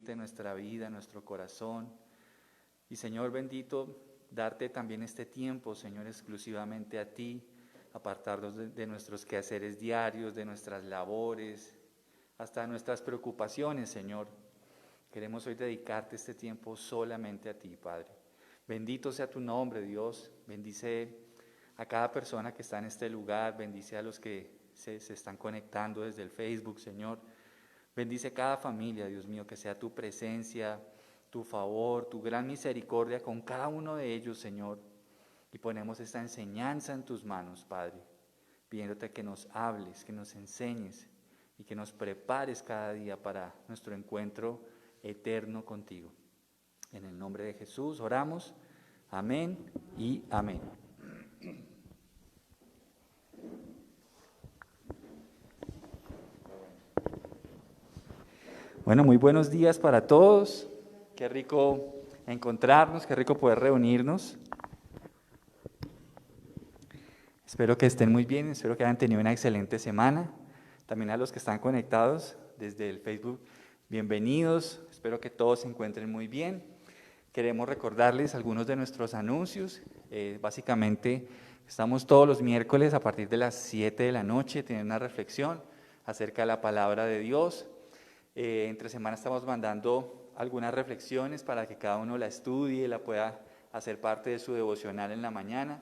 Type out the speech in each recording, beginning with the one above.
mente, nuestra vida, nuestro corazón. Y Señor bendito, darte también este tiempo, Señor, exclusivamente a ti, apartarnos de nuestros quehaceres diarios, de nuestras labores, hasta nuestras preocupaciones, Señor. Queremos hoy dedicarte este tiempo solamente a ti, Padre. Bendito sea tu nombre, Dios. Bendice a cada persona que está en este lugar, bendice a los que se están conectando desde el Facebook, Señor. Bendice cada familia, Dios mío, que sea tu presencia, tu favor, tu gran misericordia con cada uno de ellos, Señor. Y ponemos esta enseñanza en tus manos, Padre, pidiéndote que nos hables, que nos enseñes y que nos prepares cada día para nuestro encuentro eterno contigo. En el nombre de Jesús oramos. Amén y amén. Bueno, muy buenos días para todos. Qué rico encontrarnos, qué rico poder reunirnos. Espero que estén muy bien, espero que hayan tenido una excelente semana. También a los que están conectados desde el Facebook, bienvenidos. Espero que todos se encuentren muy bien. Queremos recordarles algunos de nuestros anuncios. Básicamente, estamos todos los miércoles a partir de las 7 de la noche teniendo una reflexión acerca de la palabra de Dios. Entre semana estamos mandando algunas reflexiones para que cada uno la estudie, la pueda hacer parte de su devocional en la mañana.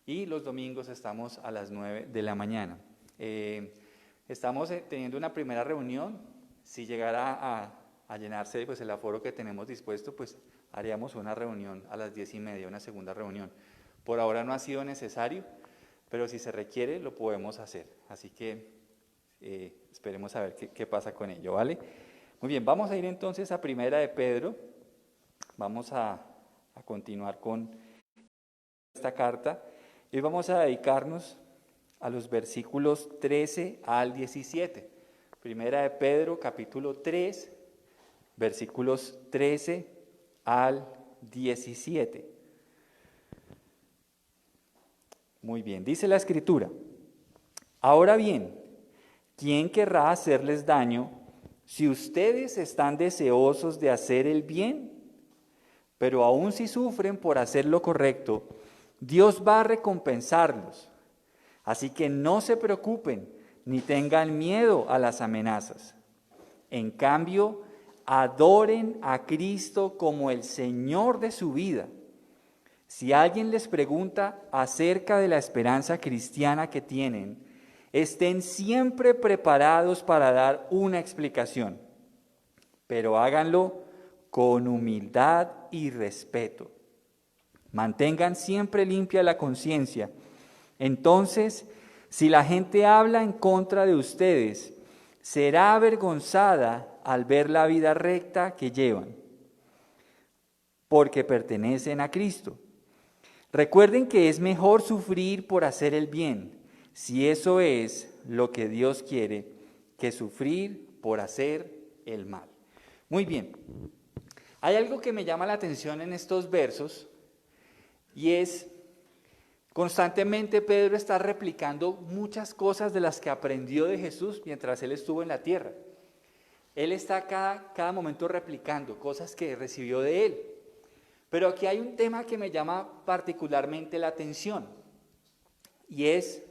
Y los domingos estamos a las 9 de la mañana. Estamos teniendo una primera reunión. Si llegara a llenarse pues, el aforo que tenemos dispuesto, pues haríamos una reunión a las 10:30, una segunda reunión. Por ahora no ha sido necesario, pero si se requiere lo podemos hacer. Así que esperemos a ver qué pasa con ello, ¿vale? Muy bien, vamos a ir entonces a Primera de Pedro. Vamos a continuar con esta carta. Y vamos a dedicarnos a los versículos 13 al 17. Primera de Pedro, capítulo 3, versículos 13 al 17. Muy bien, dice la Escritura: ahora bien, ¿quién querrá hacerles daño si ustedes están deseosos de hacer el bien? Pero aun si sufren por hacer lo correcto, Dios va a recompensarlos. Así que no se preocupen ni tengan miedo a las amenazas. En cambio, adoren a Cristo como el Señor de su vida. Si alguien les pregunta acerca de la esperanza cristiana que tienen, estén siempre preparados para dar una explicación, pero háganlo con humildad y respeto. Mantengan siempre limpia la conciencia. Entonces, si la gente habla en contra de ustedes, será avergonzada al ver la vida recta que llevan, porque pertenecen a Cristo. Recuerden que es mejor sufrir por hacer el bien, si eso es lo que Dios quiere, que sufrir por hacer el mal. Muy bien, hay algo que me llama la atención en estos versos, y es, constantemente Pedro está replicando muchas cosas de las que aprendió de Jesús mientras él estuvo en la tierra. Él está cada momento replicando cosas que recibió de él. Pero aquí hay un tema que me llama particularmente la atención, y es,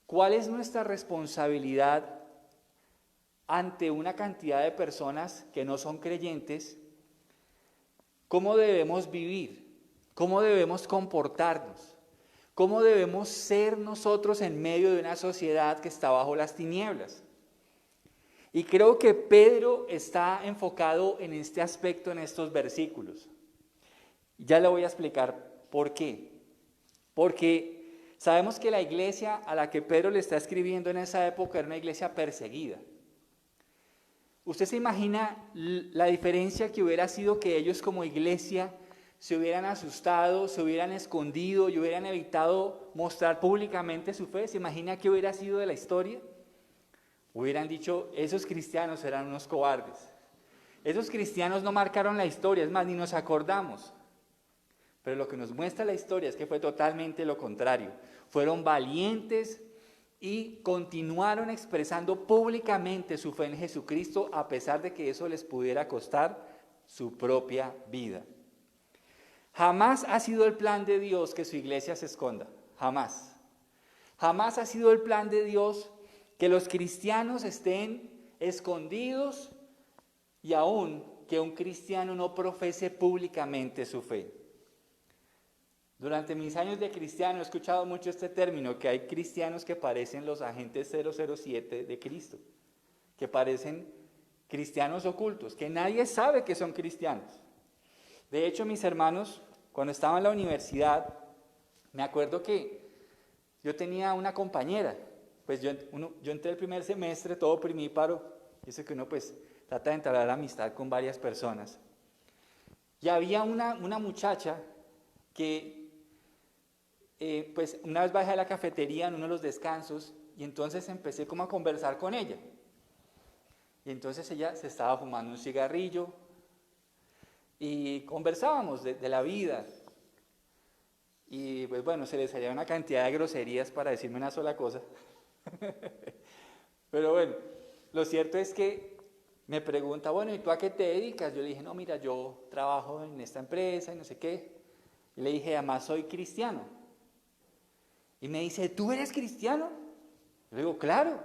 ¿cuál es nuestra responsabilidad ante una cantidad de personas que no son creyentes? ¿Cómo debemos vivir? ¿Cómo debemos comportarnos? ¿Cómo debemos ser nosotros en medio de una sociedad que está bajo las tinieblas? Y creo que Pedro está enfocado en este aspecto en estos versículos. Ya le voy a explicar por qué. Porque sabemos que la iglesia a la que Pedro le está escribiendo en esa época era una iglesia perseguida. ¿Usted se imagina la diferencia que hubiera sido que ellos como iglesia se hubieran asustado, se hubieran escondido y hubieran evitado mostrar públicamente su fe? ¿Se imagina qué hubiera sido de la historia? Hubieran dicho, esos cristianos eran unos cobardes. Esos cristianos no marcaron la historia, es más, ni nos acordamos. Pero lo que nos muestra la historia es que fue totalmente lo contrario. Fueron valientes y continuaron expresando públicamente su fe en Jesucristo a pesar de que eso les pudiera costar su propia vida. Jamás ha sido el plan de Dios que su iglesia se esconda, jamás. Jamás ha sido el plan de Dios que los cristianos estén escondidos y aún que un cristiano no profese públicamente su fe. Durante mis años de cristiano he escuchado mucho este término, que hay cristianos que parecen los agentes 007 de Cristo, que parecen cristianos ocultos, que nadie sabe que son cristianos. De hecho, mis hermanos, cuando estaba en la universidad, me acuerdo que yo tenía una compañera, pues yo entré el primer semestre todo primíparo, dice que uno pues trata de entablar la amistad con varias personas. Y había una muchacha que pues una vez bajé a la cafetería en uno de los descansos y entonces empecé como a conversar con ella. Y entonces ella se estaba fumando un cigarrillo y conversábamos de la vida. Y pues bueno, se les salía una cantidad de groserías para decirme una sola cosa. Pero bueno, lo cierto es que me pregunta, bueno, ¿y tú a qué te dedicas? Yo le dije, no, mira, yo trabajo en esta empresa y no sé qué. Y le dije, además soy cristiano. Y me dice, ¿tú eres cristiano? Yo le digo, claro.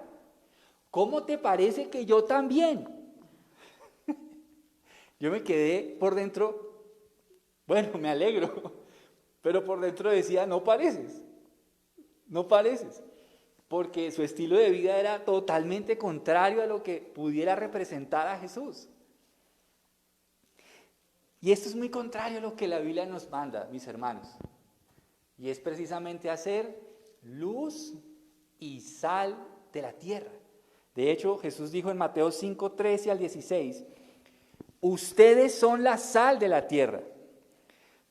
¿Cómo te parece que yo también? Yo me quedé por dentro, bueno, me alegro, pero por dentro decía, no pareces, porque su estilo de vida era totalmente contrario a lo que pudiera representar a Jesús. Y esto es muy contrario a lo que la Biblia nos manda, mis hermanos, y es precisamente hacer luz y sal de la tierra. De hecho, Jesús dijo en Mateo 5, 13 al 16, ustedes son la sal de la tierra,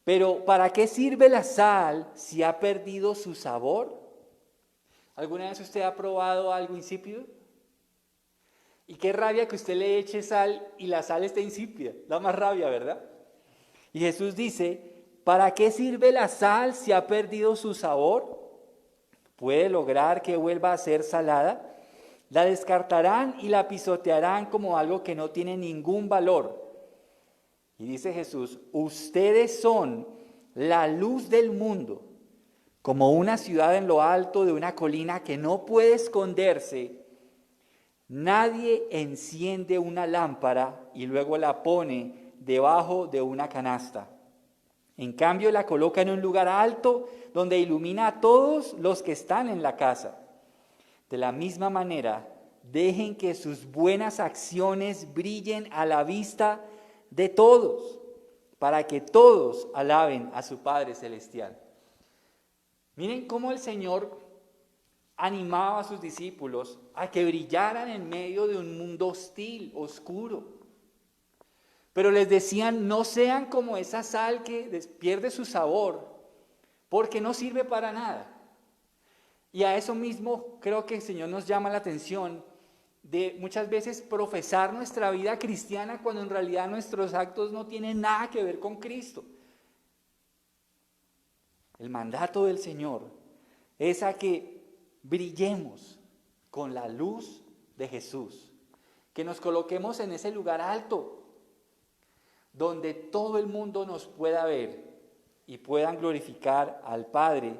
pero ¿para qué sirve la sal si ha perdido su sabor? ¿Alguna vez usted ha probado algo insípido? Y qué rabia que usted le eche sal y la sal esté insípida, da más rabia, ¿verdad? Y Jesús dice, ¿para qué sirve la sal si ha perdido su sabor? ¿Puede lograr que vuelva a ser salada? La descartarán y la pisotearán como algo que no tiene ningún valor. Y dice Jesús, ustedes son la luz del mundo, como una ciudad en lo alto de una colina que no puede esconderse. Nadie enciende una lámpara y luego la pone debajo de una canasta. En cambio, la coloca en un lugar alto donde ilumina a todos los que están en la casa. De la misma manera, dejen que sus buenas acciones brillen a la vista de todos, para que todos alaben a su Padre Celestial. Miren cómo el Señor animaba a sus discípulos a que brillaran en medio de un mundo hostil, oscuro. Pero les decían, no sean como esa sal que pierde su sabor, porque no sirve para nada. Y a eso mismo creo que el Señor nos llama la atención de muchas veces profesar nuestra vida cristiana cuando en realidad nuestros actos no tienen nada que ver con Cristo. El mandato del Señor es a que brillemos con la luz de Jesús, que nos coloquemos en ese lugar alto, donde todo el mundo nos pueda ver y puedan glorificar al Padre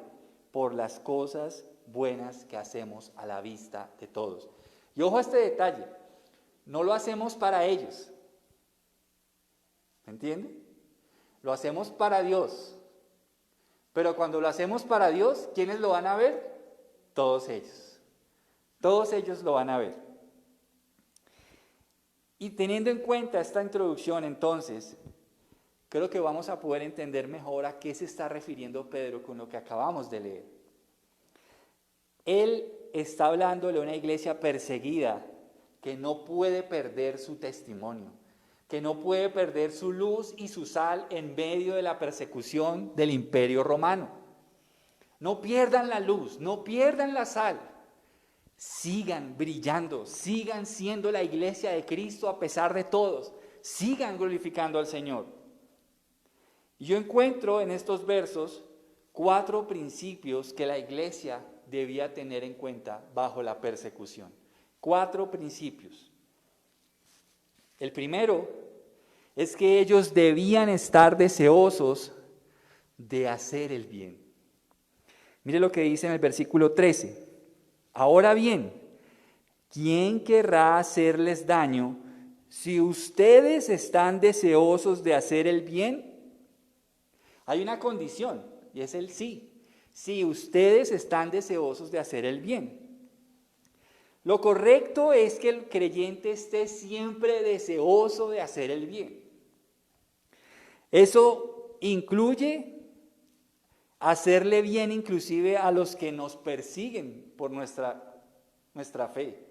por las cosas buenas que hacemos a la vista de todos. Y ojo a este detalle, no lo hacemos para ellos, ¿me entiende? Lo hacemos para Dios, pero cuando lo hacemos para Dios, ¿quiénes lo van a ver? Todos ellos lo van a ver. Y teniendo en cuenta esta introducción, entonces, creo que vamos a poder entender mejor a qué se está refiriendo Pedro con lo que acabamos de leer. Él está hablándole a una iglesia perseguida que no puede perder su testimonio, que no puede perder su luz y su sal en medio de la persecución del Imperio Romano. No pierdan la luz, no pierdan la sal. Sigan brillando, sigan siendo la iglesia de Cristo a pesar de todos, sigan glorificando al Señor. Y yo encuentro en estos versos 4 principios que la iglesia debía tener en cuenta bajo la persecución. 4 principios. El primero es que ellos debían estar deseosos de hacer el bien. Mire lo que dice en el versículo 13. Ahora bien, ¿quién querrá hacerles daño si ustedes están deseosos de hacer el bien? Hay una condición, y es el sí. Si ustedes están deseosos de hacer el bien. Lo correcto es que el creyente esté siempre deseoso de hacer el bien. Eso incluye hacerle bien inclusive a los que nos persiguen por nuestra fe.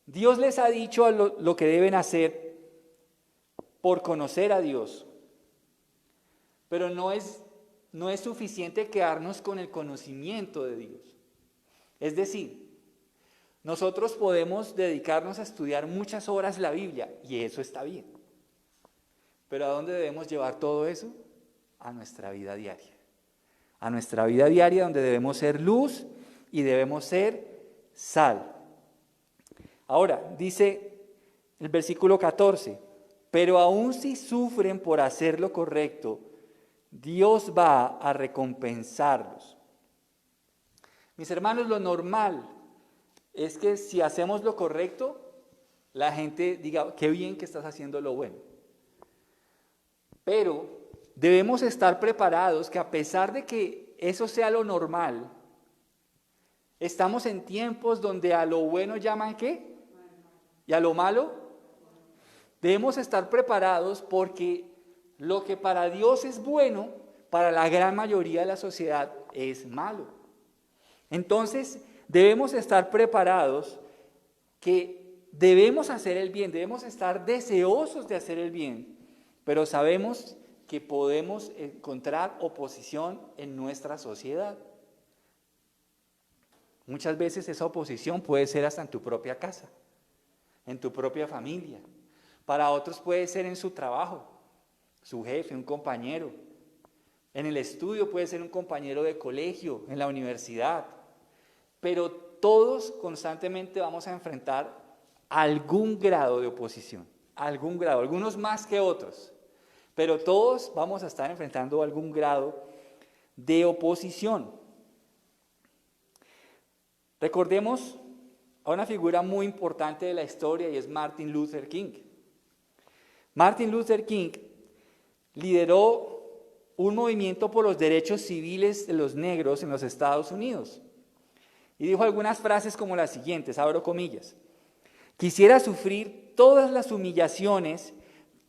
Dios les ha dicho lo que deben hacer por conocer a Dios, pero no es suficiente quedarnos con el conocimiento de Dios. Es decir, nosotros podemos dedicarnos a estudiar muchas horas la Biblia y eso está bien. Pero ¿a dónde debemos llevar todo eso? A nuestra vida diaria. A nuestra vida diaria donde debemos ser luz y debemos ser sal. Ahora, dice el versículo 14, pero aun si sufren por hacer lo correcto, Dios va a recompensarlos. Mis hermanos, lo normal es que si hacemos lo correcto, la gente diga, qué bien que estás haciendo lo bueno. Pero debemos estar preparados que a pesar de que eso sea lo normal, estamos en tiempos donde a lo bueno llaman ¿qué? ¿Y a lo malo? Debemos estar preparados porque lo que para Dios es bueno, para la gran mayoría de la sociedad es malo. Entonces, debemos estar preparados que debemos hacer el bien, debemos estar deseosos de hacer el bien, pero sabemos que podemos encontrar oposición en nuestra sociedad. Muchas veces esa oposición puede ser hasta en tu propia casa, en tu propia familia. Para otros puede ser en su trabajo, su jefe, un compañero. En el estudio puede ser un compañero de colegio, en la universidad. Pero todos constantemente vamos a enfrentar algún grado de oposición, algún grado, algunos más que otros. Pero todos vamos a estar enfrentando algún grado de oposición. Recordemos a una figura muy importante de la historia y es Martin Luther King. Martin Luther King lideró un movimiento por los derechos civiles de los negros en los Estados Unidos. Y dijo algunas frases como las siguientes, abro comillas. Quisiera sufrir todas las humillaciones,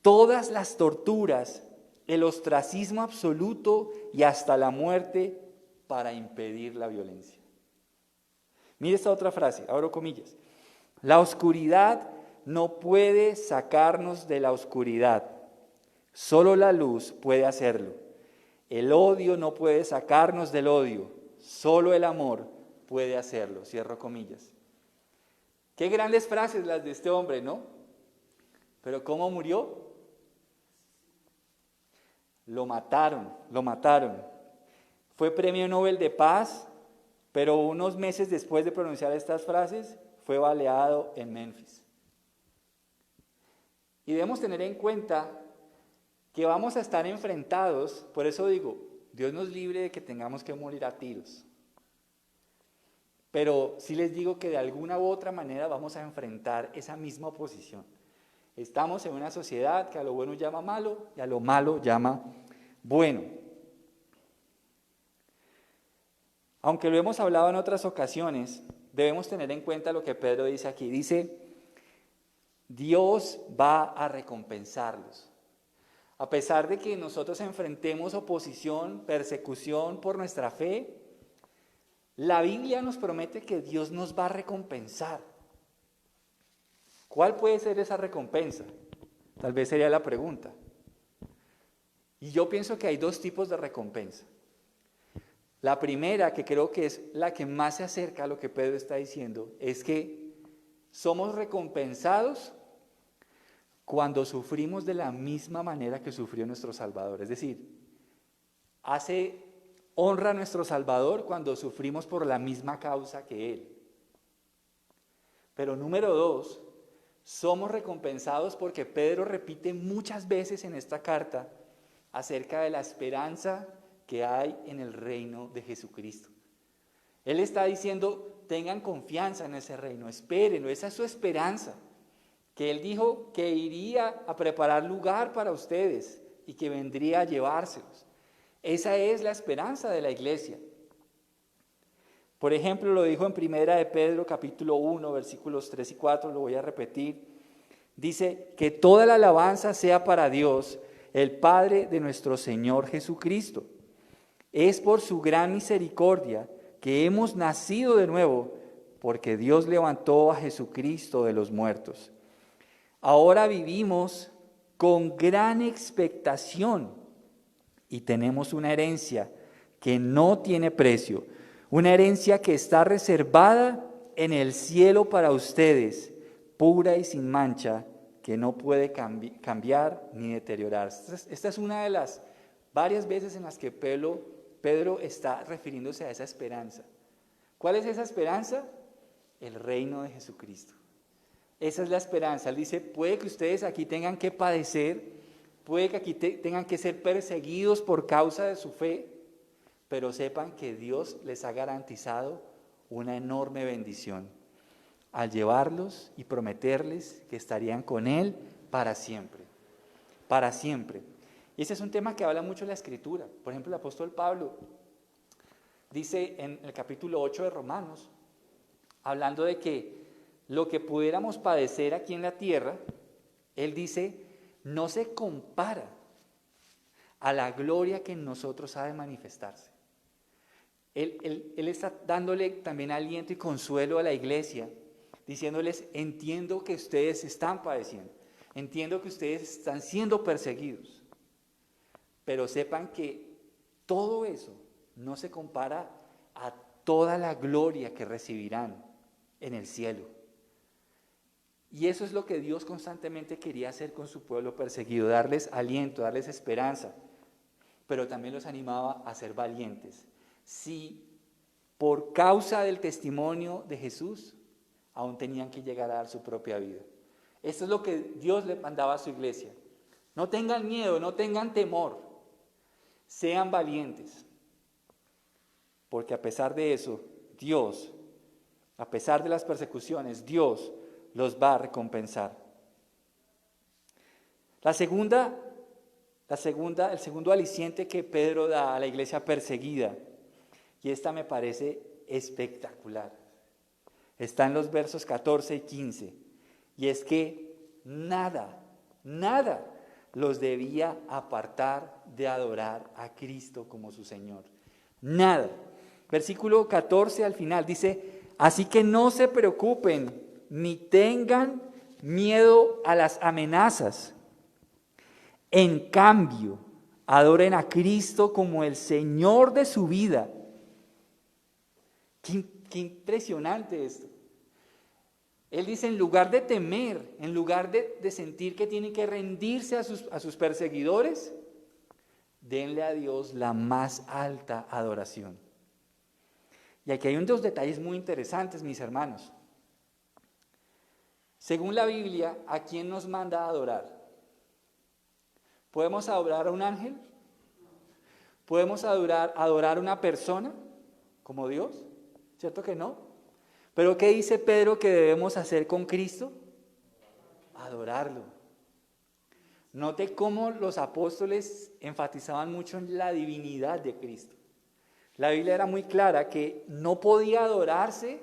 todas las torturas, el ostracismo absoluto y hasta la muerte para impedir la violencia. Mire esta otra frase, abro comillas. La oscuridad no puede sacarnos de la oscuridad, solo la luz puede hacerlo. El odio no puede sacarnos del odio, solo el amor puede hacerlo, cierro comillas. Qué grandes frases las de este hombre, ¿no? Pero ¿cómo murió? Lo mataron. Fue premio Nobel de Paz, pero unos meses después de pronunciar estas frases, fue baleado en Memphis. Y debemos tener en cuenta que vamos a estar enfrentados, por eso digo, Dios nos libre de que tengamos que morir a tiros. Pero sí les digo que de alguna u otra manera vamos a enfrentar esa misma oposición. Estamos en una sociedad que a lo bueno llama malo y a lo malo llama bueno. Aunque lo hemos hablado en otras ocasiones, debemos tener en cuenta lo que Pedro dice aquí. Dice, Dios va a recompensarlos. A pesar de que nosotros enfrentemos oposición, persecución por nuestra fe, la Biblia nos promete que Dios nos va a recompensar. ¿Cuál puede ser esa recompensa? Tal vez sería la pregunta. Y yo pienso que hay 2 tipos de recompensa. La primera, que creo que es la que más se acerca a lo que Pedro está diciendo, es que somos recompensados cuando sufrimos de la misma manera que sufrió nuestro Salvador. Es decir, hace honra a nuestro Salvador cuando sufrimos por la misma causa que Él. Pero número 2, somos recompensados porque Pedro repite muchas veces en esta carta acerca de la esperanza que hay en el reino de Jesucristo. Él está diciendo, tengan confianza en ese reino, espérenlo, esa es su esperanza. Que Él dijo que iría a preparar lugar para ustedes y que vendría a llevárselos. Esa es la esperanza de la iglesia. Por ejemplo, lo dijo en Primera de Pedro, capítulo 1, versículos 3 y 4, lo voy a repetir. Dice, que toda la alabanza sea para Dios, el Padre de nuestro Señor Jesucristo. Es por su gran misericordia que hemos nacido de nuevo, porque Dios levantó a Jesucristo de los muertos. Ahora vivimos con gran expectación y tenemos una herencia que no tiene precio, una herencia que está reservada en el cielo para ustedes, pura y sin mancha, que no puede cambiar ni deteriorarse. Esta es una de las varias veces en las que Pedro está refiriéndose a esa esperanza. ¿Cuál es esa esperanza? El reino de Jesucristo. Esa es la esperanza. Él dice, puede que ustedes aquí tengan que padecer, puede que aquí tengan que ser perseguidos por causa de su fe, pero sepan que Dios les ha garantizado una enorme bendición al llevarlos y prometerles que estarían con Él para siempre. Para siempre. Y ese es un tema que habla mucho la Escritura. Por ejemplo, el apóstol Pablo dice en el capítulo 8 de Romanos, hablando de que lo que pudiéramos padecer aquí en la tierra, él dice, no se compara a la gloria que en nosotros ha de manifestarse. Él está dándole también aliento y consuelo a la iglesia, diciéndoles, entiendo que ustedes están padeciendo, entiendo que ustedes están siendo perseguidos, pero sepan que todo eso no se compara a toda la gloria que recibirán en el cielo. Y eso es lo que Dios constantemente quería hacer con su pueblo perseguido, darles aliento, darles esperanza, pero también los animaba a ser valientes. Si por causa del testimonio de Jesús, aún tenían que llegar a dar su propia vida. Esto es lo que Dios le mandaba a su iglesia. No tengan miedo, no tengan temor, sean valientes, porque a pesar de eso, Dios, a pesar de las persecuciones, Dios los va a recompensar. El segundo aliciente que Pedro da a la iglesia perseguida, y esta me parece espectacular, está en los versos 14 y 15, y es que nada los debía apartar de adorar a Cristo como su Señor. Nada. Versículo 14 al final dice, así que no se preocupen ni tengan miedo a las amenazas. En cambio, adoren a Cristo como el Señor de su vida. Qué impresionante esto. Él dice, en lugar de temer, en lugar de sentir que tienen que rendirse a sus perseguidores, denle a Dios la más alta adoración. Y aquí hay dos detalles muy interesantes, mis hermanos. Según la Biblia, ¿a quién nos manda a adorar? ¿Podemos adorar a un ángel? ¿Podemos adorar a una persona como Dios? ¿Cierto que no? ¿Pero qué dice Pedro que debemos hacer con Cristo? Adorarlo. Note cómo los apóstoles enfatizaban mucho en la divinidad de Cristo. La Biblia era muy clara que no podía adorarse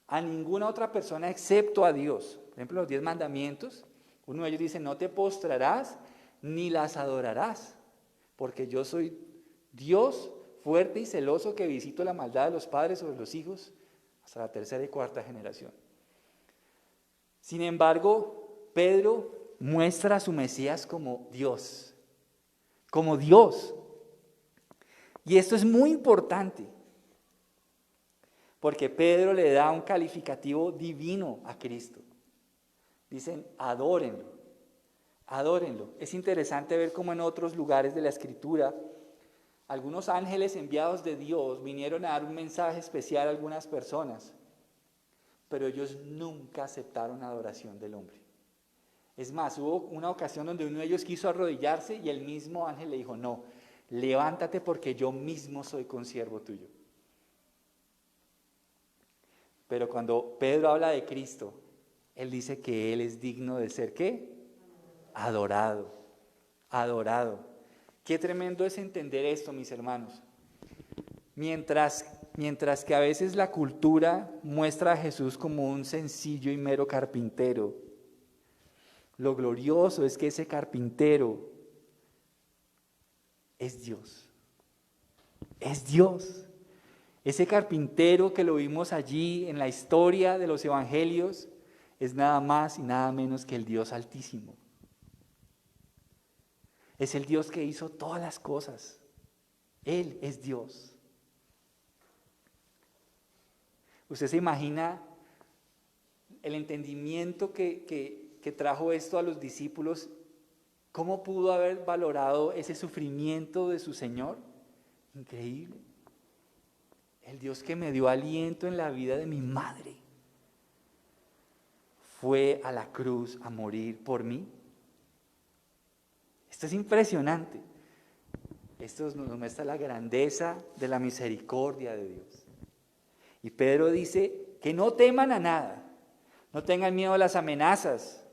a ninguna otra persona excepto a Dios. Por ejemplo, los 10 mandamientos, uno de ellos dice, no te postrarás ni las adorarás, porque yo soy Dios fuerte y celoso que visito la maldad de los padres sobre los hijos hasta la tercera y cuarta generación. Sin embargo, Pedro muestra a su Mesías como Dios, como Dios. Y esto es muy importante, porque Pedro le da un calificativo divino a Cristo. Dicen, adórenlo. Es interesante ver cómo en otros lugares de la Escritura algunos ángeles enviados de Dios vinieron a dar un mensaje especial a algunas personas, pero ellos nunca aceptaron adoración del hombre. Es más, hubo una ocasión donde uno de ellos quiso arrodillarse y el mismo ángel le dijo, no, levántate porque yo mismo soy consiervo tuyo. Pero cuando Pedro habla de Cristo, él dice que Él es digno de ser, ¿qué? Adorado, adorado. Qué tremendo es entender esto, mis hermanos. Mientras que a veces la cultura muestra a Jesús como un sencillo y mero carpintero, lo glorioso es que ese carpintero es Dios. Es Dios. Ese carpintero que lo vimos allí en la historia de los evangelios es nada más y nada menos que el Dios Altísimo. Es el Dios que hizo todas las cosas. Él es Dios. ¿Usted se imagina el entendimiento que trajo esto a los discípulos? ¿Cómo pudo haber valorado ese sufrimiento de su Señor? Increíble. El Dios que me dio aliento en la vida de mi madre fue a la cruz a morir por mí. Esto es impresionante. Esto nos muestra la grandeza de la misericordia de Dios. Y Pedro dice que no teman a nada, no tengan miedo a las amenazas.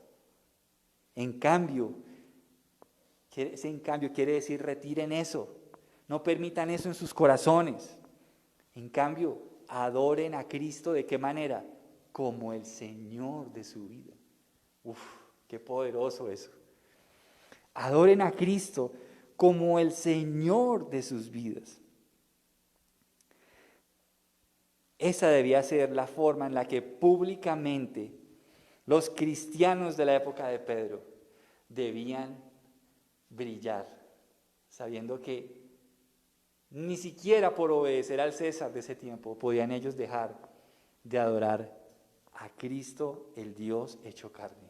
En cambio quiere decir retiren eso, no permitan eso en sus corazones. En cambio, adoren a Cristo, ¿de qué manera? Como el Señor de su vida. Uf, qué poderoso eso. Adoren a Cristo como el Señor de sus vidas. Esa debía ser la forma en la que públicamente los cristianos de la época de Pedro debían brillar, sabiendo que ni siquiera por obedecer al César de ese tiempo podían ellos dejar de adorar a Cristo, el Dios hecho carne.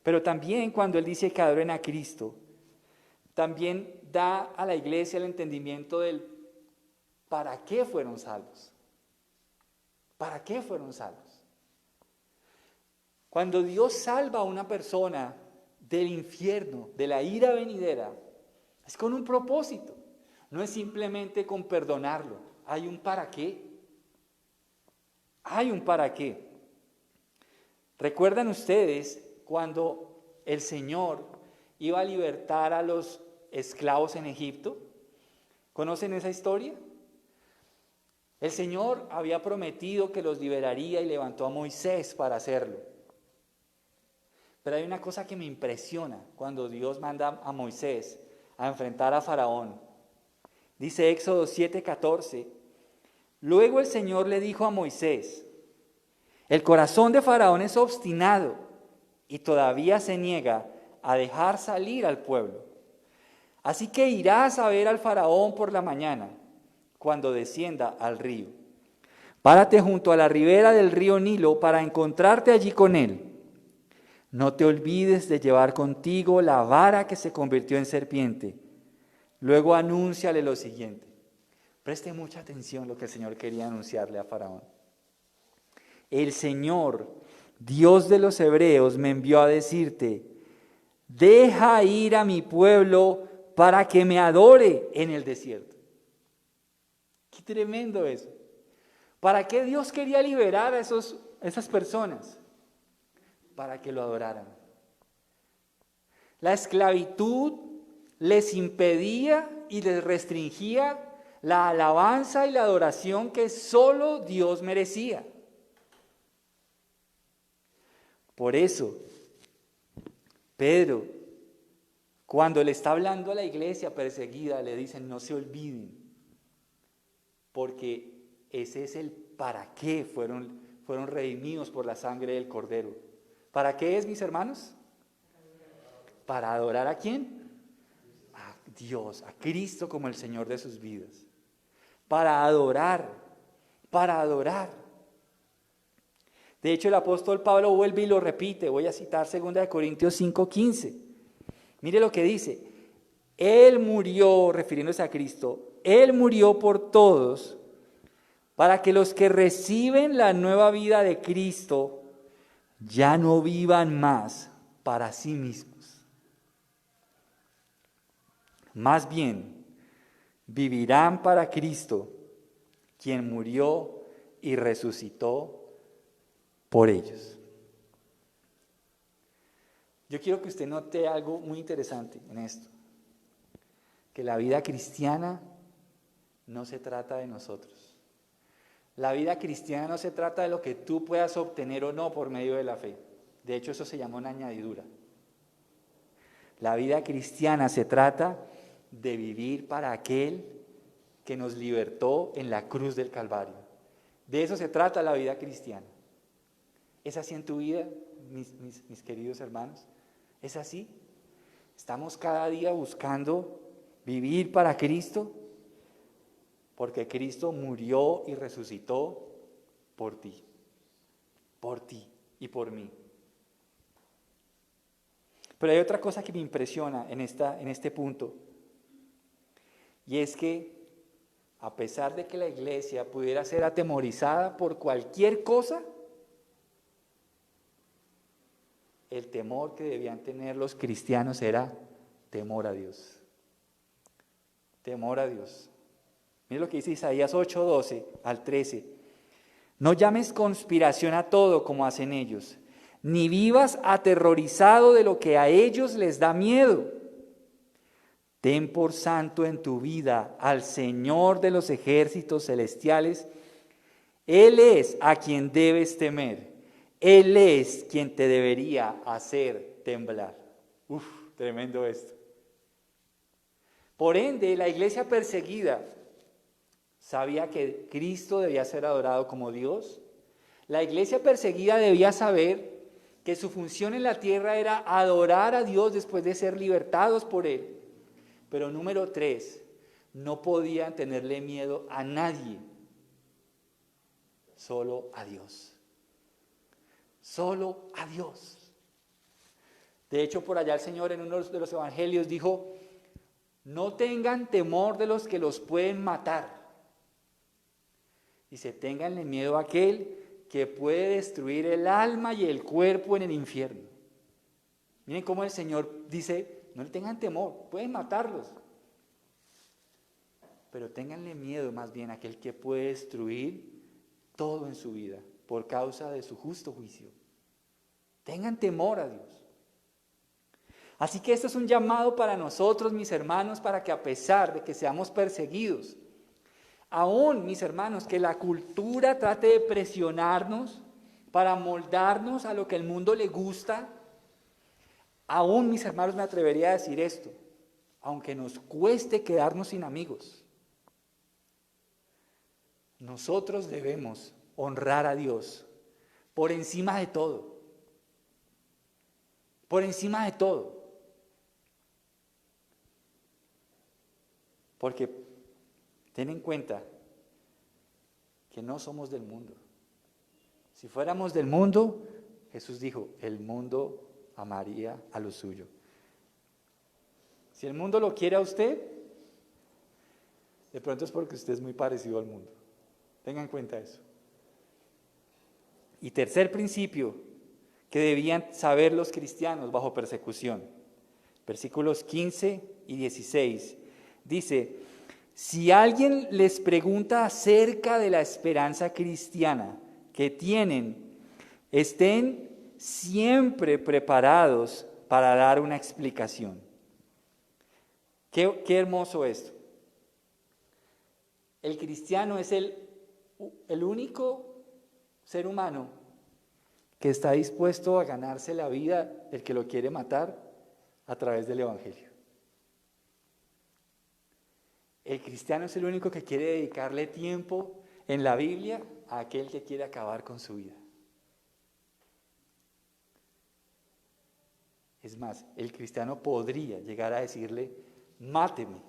Pero también cuando él dice que adoren a Cristo, también da a la iglesia el entendimiento del ¿para qué fueron salvos? ¿Para qué fueron salvos? Cuando Dios salva a una persona del infierno, de la ira venidera, es con un propósito. No es simplemente con perdonarlo. Hay un para qué. Hay un para qué. ¿Recuerdan ustedes cuando el Señor iba a libertar a los esclavos en Egipto? ¿Conocen esa historia? El Señor había prometido que los liberaría y levantó a Moisés para hacerlo. Pero hay una cosa que me impresiona cuando Dios manda a Moisés a enfrentar a Faraón. Dice Éxodo 7:14, luego el Señor le dijo a Moisés, el corazón de Faraón es obstinado y todavía se niega a dejar salir al pueblo. Así que irás a ver al Faraón por la mañana, cuando descienda al río. Párate junto a la ribera del río Nilo para encontrarte allí con él. No te olvides de llevar contigo la vara que se convirtió en serpiente. Luego anúnciale lo siguiente. Preste mucha atención a lo que el Señor quería anunciarle a Faraón. El Señor, Dios de los hebreos, me envió a decirte, deja ir a mi pueblo para que me adore en el desierto. Qué tremendo eso. ¿Para qué Dios quería liberar a esas personas? Para que lo adoraran. La esclavitud les impedía y les restringía la alabanza y la adoración que solo Dios merecía. Por eso, Pedro, cuando le está hablando a la iglesia perseguida, le dicen no se olviden, porque ese es el para qué fueron redimidos por la sangre del Cordero. ¿Para qué es, mis hermanos? ¿Para adorar a quién? A Dios, a Cristo como el Señor de sus vidas. Para adorar. De hecho, el apóstol Pablo vuelve y lo repite. Voy a citar 2 Corintios 5:15. Mire lo que dice. Él murió, refiriéndose a Cristo, Él murió por todos para que los que reciben la nueva vida de Cristo ya no vivan más para sí mismos. Más bien, vivirán para Cristo, quien murió y resucitó por ellos. Yo quiero que usted note algo muy interesante en esto, que la vida cristiana no se trata de nosotros. La vida cristiana no se trata de lo que tú puedas obtener o no por medio de la fe. De hecho, eso se llama una añadidura. La vida cristiana se trata de vivir para aquel que nos libertó en la cruz del Calvario. De eso se trata la vida cristiana. ¿Es así en tu vida, mis queridos hermanos? ¿Es así? ¿Estamos cada día buscando vivir para Cristo? Porque Cristo murió y resucitó por ti y por mí. Pero hay otra cosa que me impresiona en este punto, y es que a pesar de que la iglesia pudiera ser atemorizada por cualquier cosa, el temor que debían tener los cristianos era temor a Dios. Temor a Dios. Mira lo que dice Isaías 8:12 al 13. No llames conspiración a todo como hacen ellos, ni vivas aterrorizado de lo que a ellos les da miedo. Ten por santo en tu vida al Señor de los ejércitos celestiales. Él es a quien debes temer. Él es quien te debería hacer temblar. Uf, tremendo esto. Por ende, la iglesia perseguida sabía que Cristo debía ser adorado como Dios. La iglesia perseguida debía saber que su función en la tierra era adorar a Dios después de ser libertados por Él. Pero número 3, no podían tenerle miedo a nadie, solo a Dios. Solo a Dios. De hecho, por allá el Señor en uno de los evangelios dijo: no tengan temor de los que los pueden matar. Dice, ténganle miedo a aquel que puede destruir el alma y el cuerpo en el infierno. Miren cómo el Señor dice, no le tengan temor, pueden matarlos. Pero ténganle miedo más bien a aquel que puede destruir todo en su vida por causa de su justo juicio. Tengan temor a Dios. Así que esto es un llamado para nosotros, mis hermanos, para que a pesar de que seamos perseguidos, aún, mis hermanos, que la cultura trate de presionarnos para moldarnos a lo que el mundo le gusta, aún, mis hermanos, me atrevería a decir esto, aunque nos cueste quedarnos sin amigos, nosotros debemos honrar a Dios por encima de todo. Por encima de todo. Porque ten en cuenta que no somos del mundo. Si fuéramos del mundo, Jesús dijo, el mundo amaría a lo suyo. Si el mundo lo quiere a usted, de pronto es porque usted es muy parecido al mundo. Tengan en cuenta eso. Y tercer principio que debían saber los cristianos bajo persecución. Versículos 15 y 16. Dice, si alguien les pregunta acerca de la esperanza cristiana que tienen, estén siempre preparados para dar una explicación. Qué hermoso esto. El cristiano es el único ser humano que está dispuesto a ganarse la vida del que lo quiere matar a través del Evangelio. El cristiano es el único que quiere dedicarle tiempo en la Biblia a aquel que quiere acabar con su vida. Es más, el cristiano podría llegar a decirle, máteme,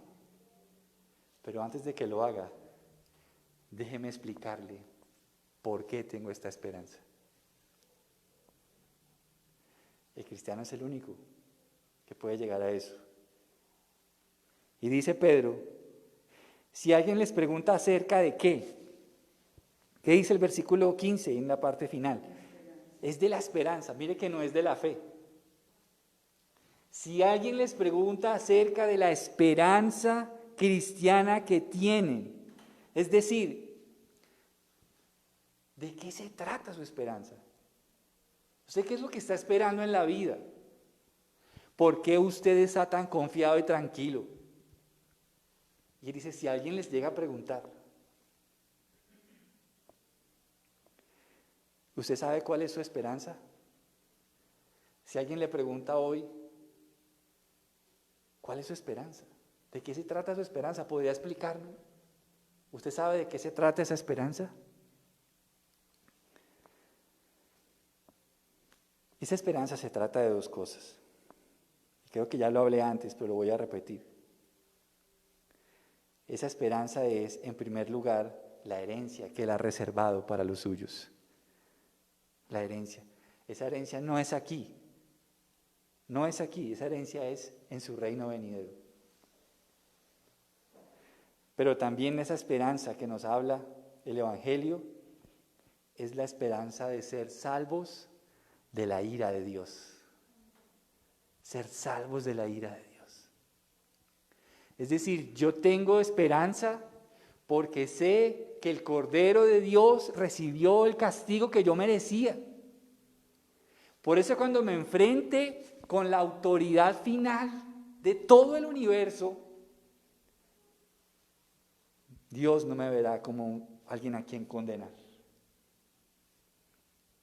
pero antes de que lo haga, déjeme explicarle por qué tengo esta esperanza. El cristiano es el único que puede llegar a eso. Y dice Pedro, si alguien les pregunta acerca de ¿qué dice el versículo 15 en la parte final? Es de la esperanza, mire que no es de la fe. Si alguien les pregunta acerca de la esperanza cristiana que tienen, es decir, ¿de qué se trata su esperanza? ¿Usted qué es lo que está esperando en la vida? ¿Por qué usted está tan confiado y tranquilo? Y él dice, si alguien les llega a preguntar, ¿usted sabe cuál es su esperanza? Si alguien le pregunta hoy, ¿cuál es su esperanza? ¿De qué se trata su esperanza? ¿Podría explicarme? ¿Usted sabe de qué se trata esa esperanza? Esa esperanza se trata de dos cosas. Creo que ya lo hablé antes, pero lo voy a repetir. Esa esperanza es, en primer lugar, la herencia que Él ha reservado para los suyos. La herencia. Esa herencia no es aquí. No es aquí, esa herencia es en su reino venidero. Pero también esa esperanza que nos habla el Evangelio es la esperanza de ser salvos de la ira de Dios. Ser salvos de la ira de Dios. Es decir, yo tengo esperanza porque sé que el Cordero de Dios recibió el castigo que yo merecía. Por eso cuando me enfrente con la autoridad final de todo el universo, Dios no me verá como alguien a quien condenar,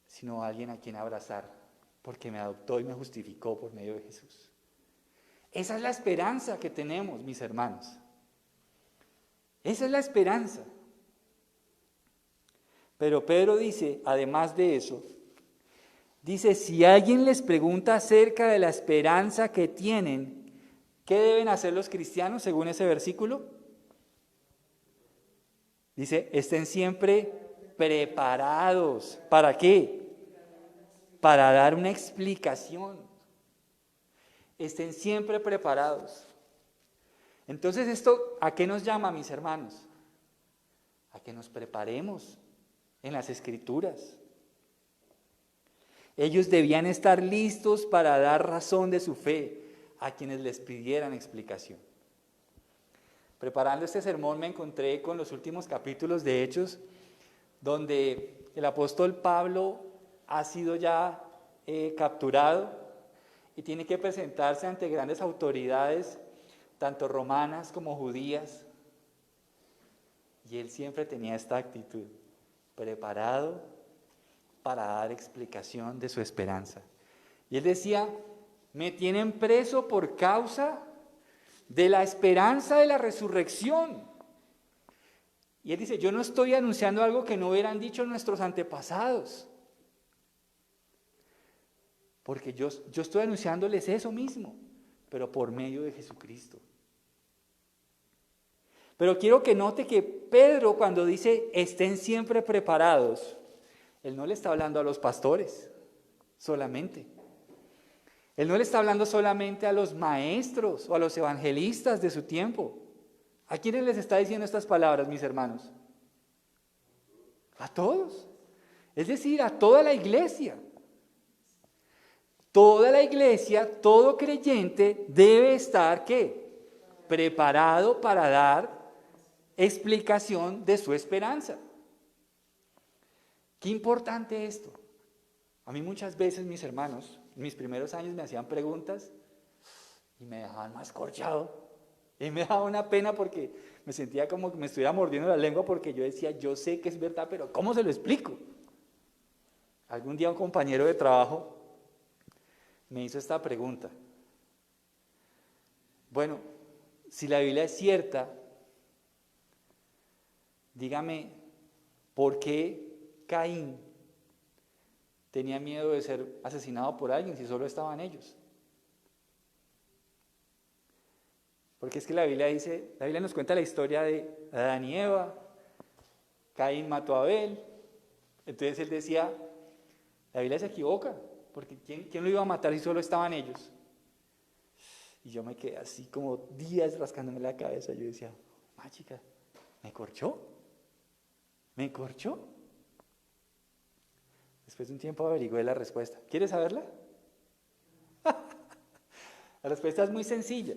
sino alguien a quien abrazar, porque me adoptó y me justificó por medio de Jesús. Esa es la esperanza que tenemos, mis hermanos. Esa es la esperanza. Pero Pedro dice, además de eso, dice, si alguien les pregunta acerca de la esperanza que tienen, ¿qué deben hacer los cristianos según ese versículo? Dice, estén siempre preparados. ¿Para qué? Para dar una explicación. Estén siempre preparados. Entonces, ¿esto a qué nos llama, mis hermanos? A que nos preparemos en las Escrituras. Ellos debían estar listos para dar razón de su fe a quienes les pidieran explicación. Preparando este sermón me encontré con los últimos capítulos de Hechos, donde el apóstol Pablo ha sido ya capturado y tiene que presentarse ante grandes autoridades, tanto romanas como judías. Y él siempre tenía esta actitud, preparado para dar explicación de su esperanza. Y él decía, me tienen preso por causa de la esperanza de la resurrección. Y él dice, yo no estoy anunciando algo que no hubieran dicho nuestros antepasados, porque yo estoy anunciándoles eso mismo, pero por medio de Jesucristo. Pero quiero que note que Pedro, cuando dice estén siempre preparados, él no le está hablando a los pastores solamente. Él no le está hablando solamente a los maestros o a los evangelistas de su tiempo. ¿A quiénes les está diciendo estas palabras, mis hermanos? A todos. Es decir, a toda la iglesia. Toda la iglesia, todo creyente debe estar, ¿qué? Preparado para dar explicación de su esperanza. Qué importante esto. A mí muchas veces, mis hermanos, en mis primeros años me hacían preguntas y me dejaban más corchado. Y me daba una pena porque me sentía como que me estuviera mordiendo la lengua porque yo decía, yo sé que es verdad, pero ¿cómo se lo explico? Algún día un compañero de trabajo me hizo esta pregunta. Bueno, si la Biblia es cierta, dígame, ¿por qué Caín tenía miedo de ser asesinado por alguien si solo estaban ellos? Porque es que la Biblia nos cuenta la historia de Adán y Eva. Caín mató a Abel. Entonces él decía, la Biblia se equivoca, porque ¿quién lo iba a matar si solo estaban ellos? Y yo me quedé así como días rascándome la cabeza. Yo decía, chica, ¿me corchó? ¿Me corchó? Después de un tiempo averigüé la respuesta. ¿Quieres saberla? La respuesta es muy sencilla.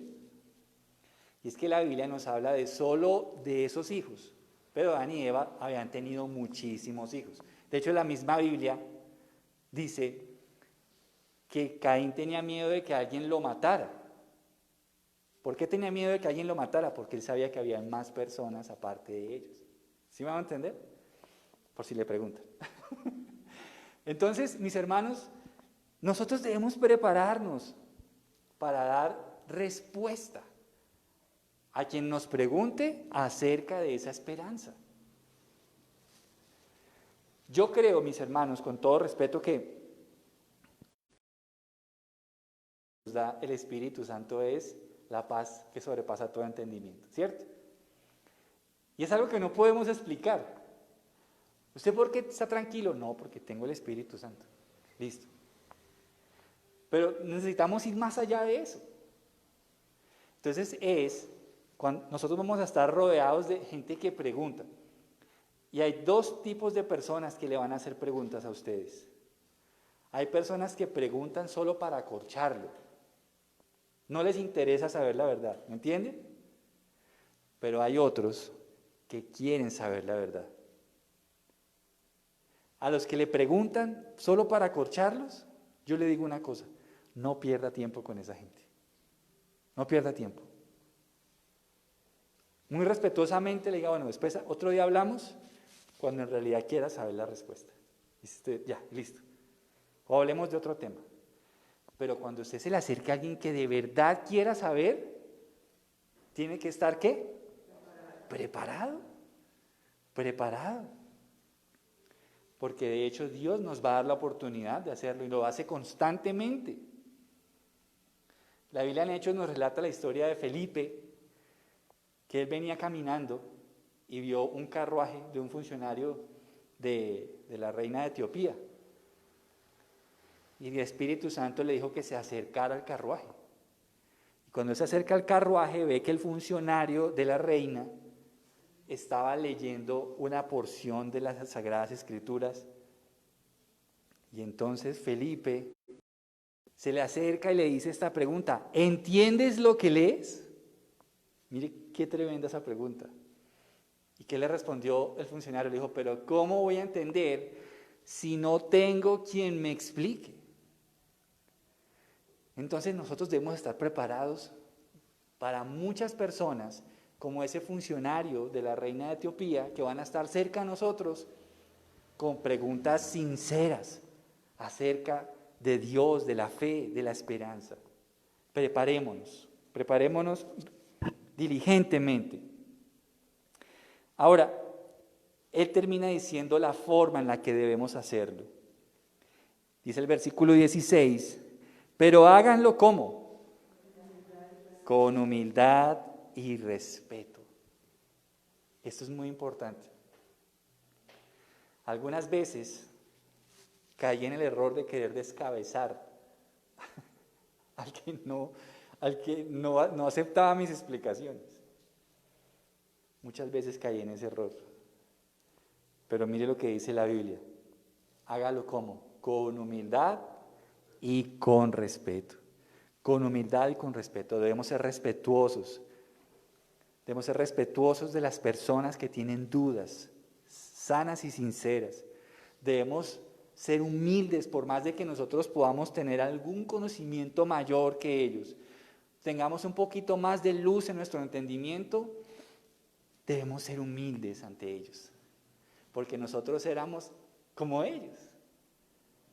Y es que la Biblia nos habla de solo de esos hijos. Pero Adán y Eva habían tenido muchísimos hijos. De hecho, la misma Biblia dice que Caín tenía miedo de que alguien lo matara. ¿Por qué tenía miedo de que alguien lo matara? Porque él sabía que había más personas aparte de ellos. ¿Sí me van a entender? Por si le preguntan. Entonces, mis hermanos, nosotros debemos prepararnos para dar respuesta a quien nos pregunte acerca de esa esperanza. Yo creo, mis hermanos, con todo respeto, que nos da el Espíritu Santo es la paz que sobrepasa todo entendimiento, ¿cierto? Y es algo que no podemos explicar. ¿Usted por qué está tranquilo? No, porque tengo el Espíritu Santo. Listo. Pero necesitamos ir más allá de eso. Entonces cuando nosotros vamos a estar rodeados de gente que pregunta. Y hay dos tipos de personas que le van a hacer preguntas a ustedes. Hay personas que preguntan solo para acorcharlo. No les interesa saber la verdad, ¿me entienden? Pero hay otros que quieren saber la verdad. A los que le preguntan solo para acorcharlos, yo le digo una cosa, no pierda tiempo con esa gente. No pierda tiempo. Muy respetuosamente le diga, bueno, después otro día hablamos, cuando en realidad quiera saber la respuesta. Dice usted, ya, listo. O hablemos de otro tema. Pero cuando usted se le acerque a alguien que de verdad quiera saber, tiene que estar, ¿qué? Preparado. Preparado. Porque de hecho Dios nos va a dar la oportunidad de hacerlo y lo hace constantemente. La Biblia en Hechos nos relata la historia de Felipe, que él venía caminando y vio un carruaje de un funcionario de la reina de Etiopía. Y el Espíritu Santo le dijo que se acercara al carruaje. Y cuando se acerca al carruaje ve que el funcionario de la reina estaba leyendo una porción de las Sagradas Escrituras. Y entonces Felipe se le acerca y le dice esta pregunta, ¿entiendes lo que lees? Mire qué tremenda esa pregunta. ¿Y qué le respondió el funcionario? Le dijo, pero ¿cómo voy a entender si no tengo quien me explique? Entonces nosotros debemos estar preparados para muchas personas como ese funcionario de la reina de Etiopía que van a estar cerca a nosotros con preguntas sinceras acerca de Dios, de la fe, de la esperanza. Preparémonos diligentemente. Ahora, él termina diciendo la forma en la que debemos hacerlo. Dice el versículo 16, pero háganlo ¿cómo? Con humildad y respeto. Esto es muy importante. Algunas veces caí en el error de querer descabezar al que no aceptaba mis explicaciones. Muchas veces caí en ese error. Pero mire lo que dice la Biblia. Hágalo ¿cómo? Con humildad y con respeto. Con humildad y con respeto. Debemos ser respetuosos. Debemos ser respetuosos de las personas que tienen dudas, sanas y sinceras. Debemos ser humildes por más de que nosotros podamos tener algún conocimiento mayor que ellos. Tengamos un poquito más de luz en nuestro entendimiento, debemos ser humildes ante ellos. Porque nosotros éramos como ellos.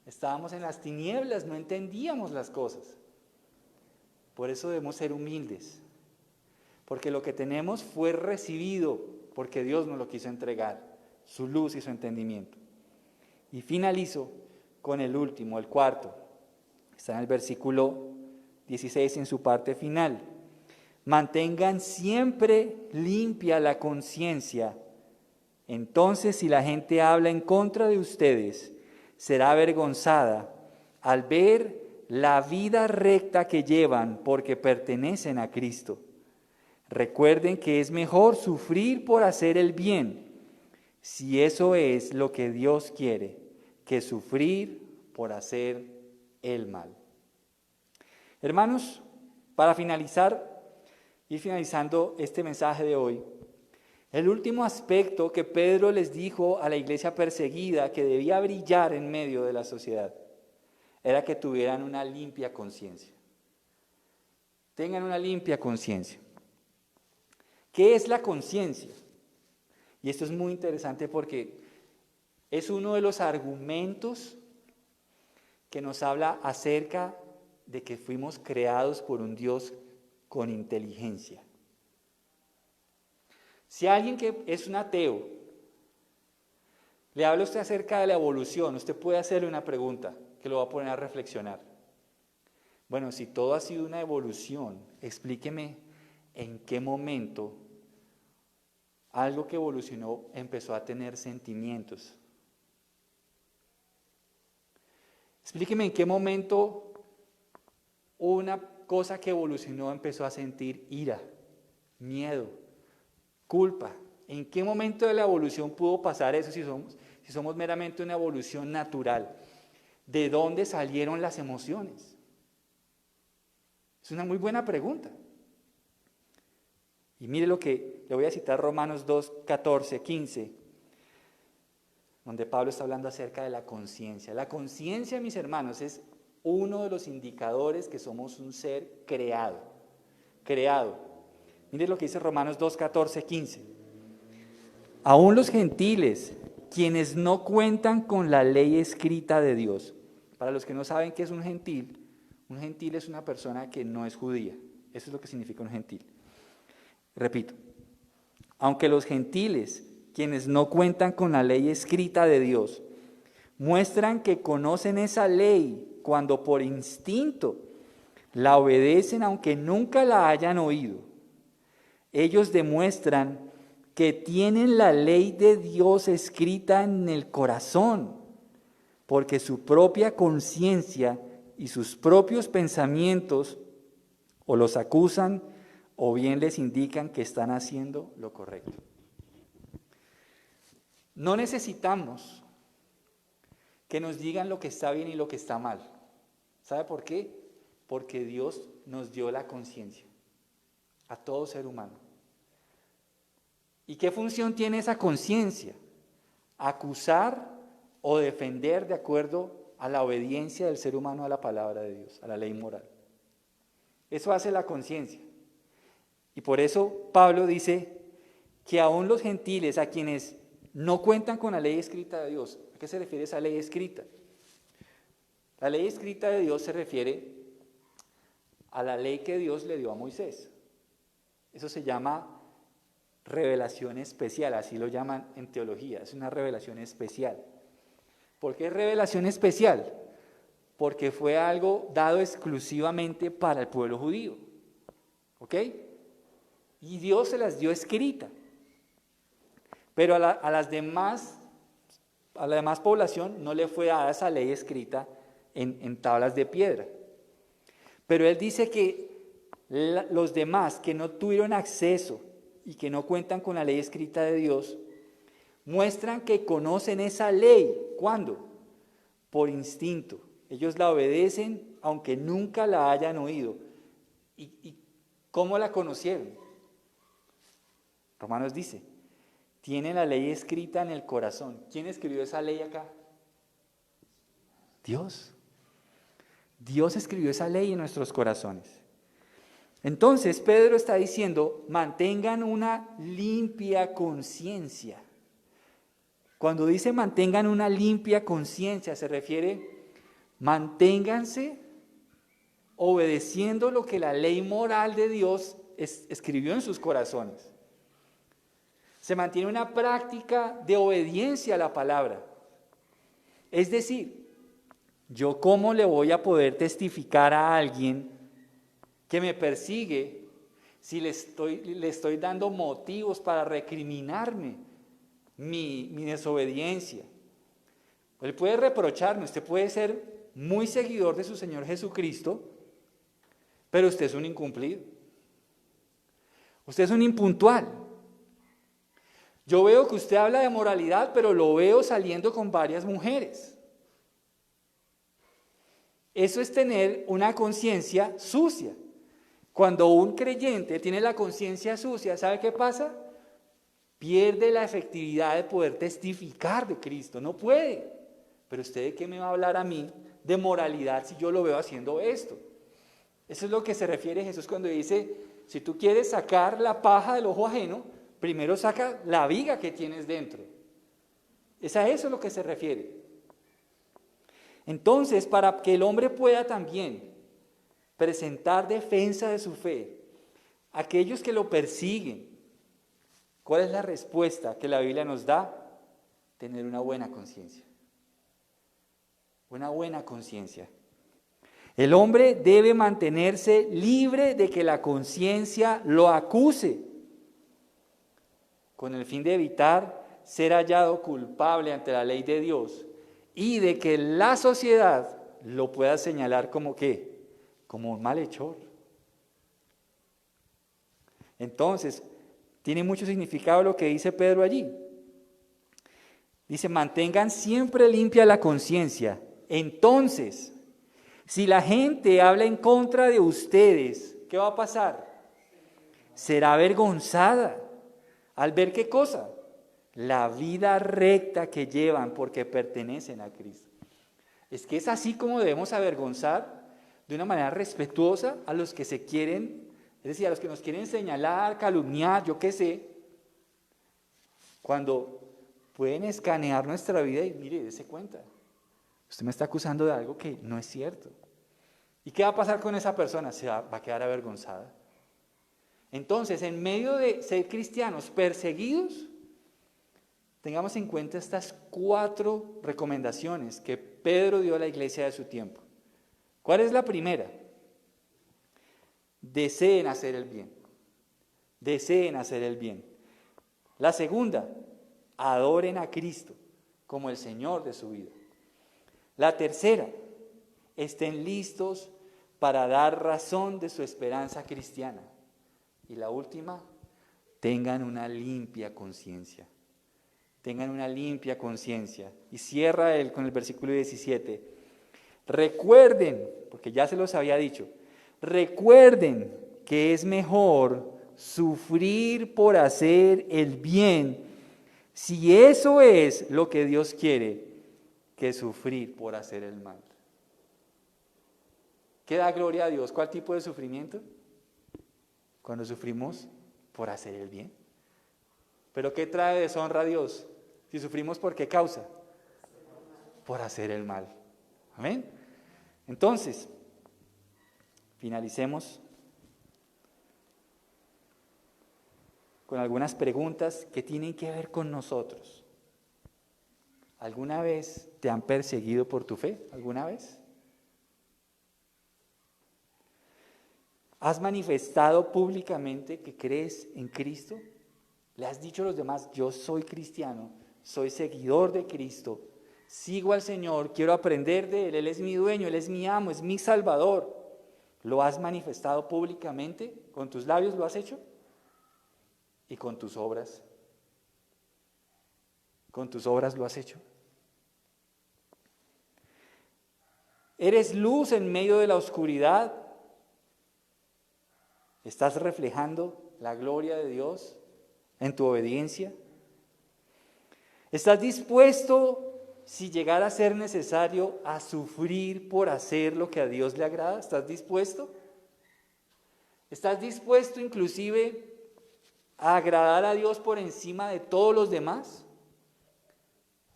Estábamos en las tinieblas, no entendíamos las cosas. Por eso debemos ser humildes. Porque lo que tenemos fue recibido porque Dios nos lo quiso entregar, su luz y su entendimiento. Y finalizo con el último, el cuarto. Está en el versículo 16 en su parte final. Mantengan siempre limpia la conciencia. Entonces, si la gente habla en contra de ustedes, será avergonzada al ver la vida recta que llevan porque pertenecen a Cristo. Recuerden que es mejor sufrir por hacer el bien, si eso es lo que Dios quiere, que sufrir por hacer el mal. Hermanos, para ir finalizando este mensaje de hoy, el último aspecto que Pedro les dijo a la iglesia perseguida que debía brillar en medio de la sociedad era que tuvieran una limpia conciencia. Tengan una limpia conciencia. ¿Qué es la conciencia? Y esto es muy interesante porque es uno de los argumentos que nos habla acerca de que fuimos creados por un Dios con inteligencia. Si alguien que es un ateo le habla a usted acerca de la evolución, usted puede hacerle una pregunta que lo va a poner a reflexionar. Bueno, si todo ha sido una evolución, explíqueme en qué momento algo que evolucionó empezó a tener sentimientos. Explíqueme en qué momento una cosa que evolucionó empezó a sentir ira, miedo, culpa. ¿En qué momento de la evolución pudo pasar eso si somos meramente una evolución natural? ¿De dónde salieron las emociones? Es una muy buena pregunta. Y mire lo que le voy a citar, Romanos 2, 14, 15, donde Pablo está hablando acerca de la conciencia. La conciencia, mis hermanos, es uno de los indicadores que somos un ser creado. Mire lo que dice Romanos 2, 14, 15. Aún los gentiles, quienes no cuentan con la ley escrita de Dios. Para los que no saben qué es un gentil es una persona que no es judía. Eso es lo que significa un gentil. Repito, aunque los gentiles, quienes no cuentan con la ley escrita de Dios, muestran que conocen esa ley cuando por instinto la obedecen aunque nunca la hayan oído. Ellos demuestran que tienen la ley de Dios escrita en el corazón, porque su propia conciencia y sus propios pensamientos o los acusan o bien les indican que están haciendo lo correcto. No necesitamos que nos digan lo que está bien y lo que está mal. ¿Sabe por qué? Porque Dios nos dio la conciencia a todo ser humano. ¿Y qué función tiene esa conciencia? Acusar o defender de acuerdo a la obediencia del ser humano a la palabra de Dios, a la ley moral. Eso hace la conciencia. Y por eso Pablo dice que aún los gentiles, a quienes no cuentan con la ley escrita de Dios, ¿a qué se refiere esa ley escrita? La ley escrita de Dios se refiere a la ley que Dios le dio a Moisés. Eso se llama revelación especial, así lo llaman en teología, es una revelación especial. ¿Por qué es revelación especial? Porque fue algo dado exclusivamente para el pueblo judío. ¿Ok? Y Dios se las dio escrita. Pero a la demás población no le fue dada esa ley escrita en tablas de piedra. Pero Él dice que los demás que no tuvieron acceso y que no cuentan con la ley escrita de Dios, muestran que conocen esa ley. ¿Cuándo? Por instinto. Ellos la obedecen aunque nunca la hayan oído. ¿Y cómo la conocieron? Romanos dice, tienen la ley escrita en el corazón. ¿Quién escribió esa ley acá? Dios. Dios escribió esa ley en nuestros corazones. Entonces Pedro está diciendo, mantengan una limpia conciencia. Cuando dice mantengan una limpia conciencia, se refiere, manténganse obedeciendo lo que la ley moral de Dios escribió en sus corazones. Se mantiene una práctica de obediencia a la palabra. Es decir, ¿yo cómo le voy a poder testificar a alguien que me persigue si le estoy dando motivos para recriminarme mi desobediencia? Él puede reprocharme, usted puede ser muy seguidor de su Señor Jesucristo, pero usted es un incumplido. Usted es un impuntual. Yo veo que usted habla de moralidad, pero lo veo saliendo con varias mujeres. Eso es tener una conciencia sucia. Cuando un creyente tiene la conciencia sucia, ¿sabe qué pasa? Pierde la efectividad de poder testificar de Cristo. No puede. Pero usted, ¿de qué me va a hablar a mí de moralidad si yo lo veo haciendo esto? Eso es lo que se refiere Jesús cuando dice, si tú quieres sacar la paja del ojo ajeno, primero saca la viga que tienes dentro. Es a eso lo que se refiere. Entonces, para que el hombre pueda también presentar defensa de su fe, aquellos que lo persiguen, ¿cuál es la respuesta que la Biblia nos da? Tener una buena conciencia. Una buena conciencia. El hombre debe mantenerse libre de que la conciencia lo acuse, con el fin de evitar ser hallado culpable ante la ley de Dios y de que la sociedad lo pueda señalar como ¿qué? Como un malhechor. Entonces, tiene mucho significado lo que dice Pedro allí. Dice, mantengan siempre limpia la conciencia. Entonces, si la gente habla en contra de ustedes, ¿qué va a pasar? Será avergonzada. ¿Al ver qué cosa? La vida recta que llevan porque pertenecen a Cristo. Es que es así como debemos avergonzar de una manera respetuosa a los que se quieren, es decir, a los que nos quieren señalar, calumniar, yo qué sé, cuando pueden escanear nuestra vida y mire, dése cuenta, usted me está acusando de algo que no es cierto. ¿Y qué va a pasar con esa persona? Se va a quedar avergonzada. Entonces, en medio de ser cristianos perseguidos, tengamos en cuenta estas 4 recomendaciones que Pedro dio a la iglesia de su tiempo. ¿Cuál es la primera? Deseen hacer el bien. Deseen hacer el bien. La segunda, adoren a Cristo como el Señor de su vida. La tercera, estén listos para dar razón de su esperanza cristiana. Y la última, tengan una limpia conciencia. Tengan una limpia conciencia. Y cierra él con el versículo 17. Recuerden, porque ya se los había dicho, recuerden que es mejor sufrir por hacer el bien, si eso es lo que Dios quiere, que sufrir por hacer el mal. ¿Qué da gloria a Dios? ¿Cuál tipo de sufrimiento? Cuando sufrimos por hacer el bien. ¿Pero qué trae deshonra a Dios? Si sufrimos, ¿por qué causa? Por hacer el mal. Amén. Entonces, finalicemos con algunas preguntas que tienen que ver con nosotros. ¿Alguna vez te han perseguido por tu fe? ¿Alguna vez? ¿Has manifestado públicamente que crees en Cristo? ¿Le has dicho a los demás, yo soy cristiano, soy seguidor de Cristo, sigo al Señor, quiero aprender de Él, Él es mi dueño, Él es mi amo, es mi Salvador? ¿Lo has manifestado públicamente? ¿Con tus labios lo has hecho? ¿Y con tus obras? ¿Con tus obras lo has hecho? ¿Eres luz en medio de la oscuridad? ¿Estás reflejando la gloria de Dios en tu obediencia? ¿Estás dispuesto, si llegara a ser necesario, a sufrir por hacer lo que a Dios le agrada? ¿Estás dispuesto? ¿Estás dispuesto inclusive a agradar a Dios por encima de todos los demás?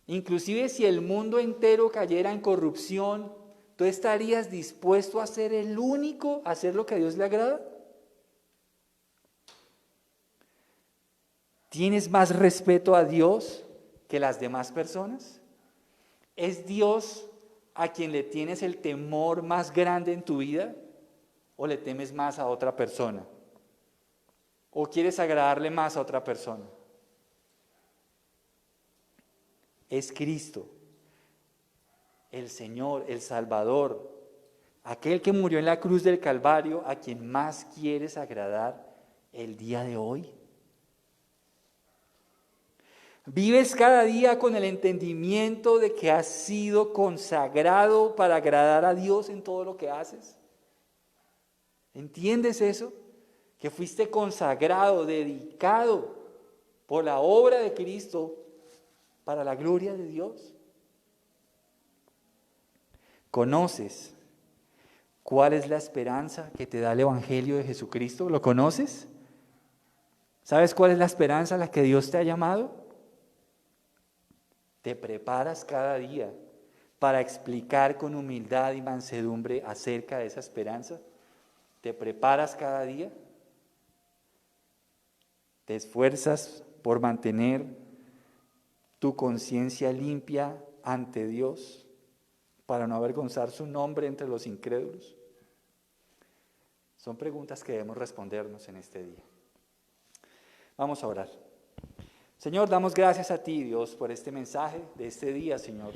Inclusive si el mundo entero cayera en corrupción, ¿tú estarías dispuesto a ser el único a hacer lo que a Dios le agrada? ¿Tienes más respeto a Dios que las demás personas? ¿Es Dios a quien le tienes el temor más grande en tu vida? ¿O le temes más a otra persona? ¿O quieres agradarle más a otra persona? Es Cristo el Señor, el Salvador, aquel que murió en la cruz del Calvario, a quien más quieres agradar el día de hoy? ¿Vives cada día con el entendimiento de que has sido consagrado para agradar a Dios en todo lo que haces? ¿Entiendes eso? Que fuiste consagrado, dedicado por la obra de Cristo para la gloria de Dios. ¿Conoces cuál es la esperanza que te da el Evangelio de Jesucristo? ¿Lo conoces? ¿Sabes cuál es la esperanza a la que Dios te ha llamado? ¿Te preparas cada día para explicar con humildad y mansedumbre acerca de esa esperanza? ¿Te preparas cada día? ¿Te esfuerzas por mantener tu conciencia limpia ante Dios para no avergonzar su nombre entre los incrédulos? Son preguntas que debemos respondernos en este día. Vamos a orar. Señor, damos gracias a ti, Dios, por este mensaje de este día, Señor.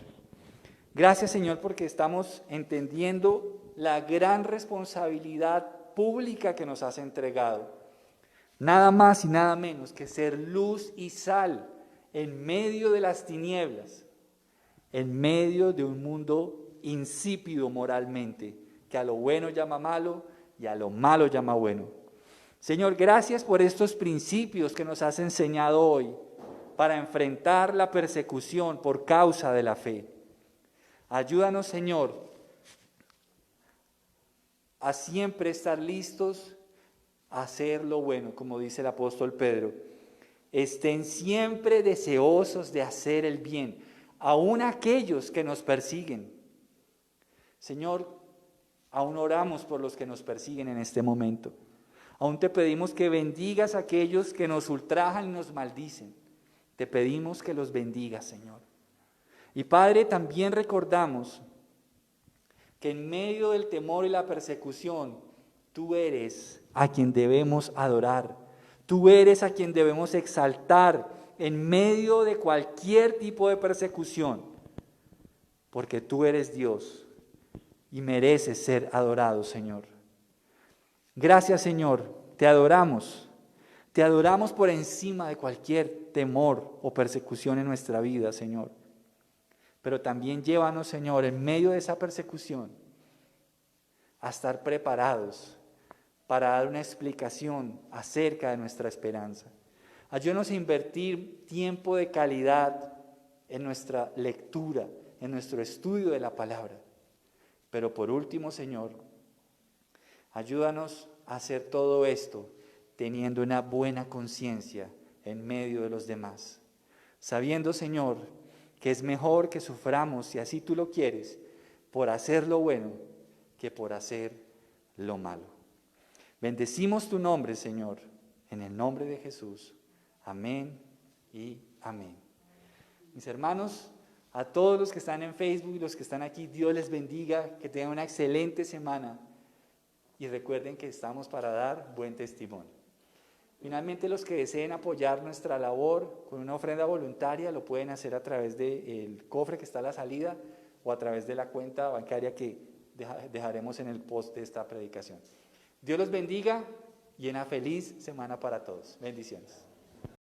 Gracias, Señor, porque estamos entendiendo la gran responsabilidad pública que nos has entregado. Nada más y nada menos que ser luz y sal en medio de las tinieblas, en medio de un mundo insípido moralmente, que a lo bueno llama malo y a lo malo llama bueno. Señor, gracias por estos principios que nos has enseñado hoy para enfrentar la persecución por causa de la fe. Ayúdanos, Señor, a siempre estar listos a hacer lo bueno, como dice el apóstol Pedro. Estén siempre deseosos de hacer el bien, aun aquellos que nos persiguen. Señor, aún oramos por los que nos persiguen en este momento. Aún te pedimos que bendigas a aquellos que nos ultrajan y nos maldicen. Te pedimos que los bendigas, Señor. Y Padre, también recordamos que en medio del temor y la persecución, tú eres a quien debemos adorar. Tú eres a quien debemos exaltar en medio de cualquier tipo de persecución, porque tú eres Dios y mereces ser adorado, Señor. Gracias, Señor, te adoramos. Te adoramos por encima de cualquier temor o persecución en nuestra vida, Señor. Pero también llévanos, Señor, en medio de esa persecución, a estar preparados para dar una explicación acerca de nuestra esperanza. Ayúdanos a invertir tiempo de calidad en nuestra lectura, en nuestro estudio de la palabra. Pero por último, Señor, ayúdanos a hacer todo esto teniendo una buena conciencia en medio de los demás, sabiendo, Señor, que es mejor que suframos, si así tú lo quieres, por hacer lo bueno que por hacer lo malo. Bendecimos tu nombre, Señor, en el nombre de Jesús. Amén y amén. Mis hermanos, a todos los que están en Facebook y los que están aquí, Dios les bendiga, que tengan una excelente semana y recuerden que estamos para dar buen testimonio. Finalmente, los que deseen apoyar nuestra labor con una ofrenda voluntaria lo pueden hacer a través del cofre que está a la salida o a través de la cuenta bancaria que dejaremos en el post de esta predicación. Dios los bendiga y una feliz semana para todos. Bendiciones.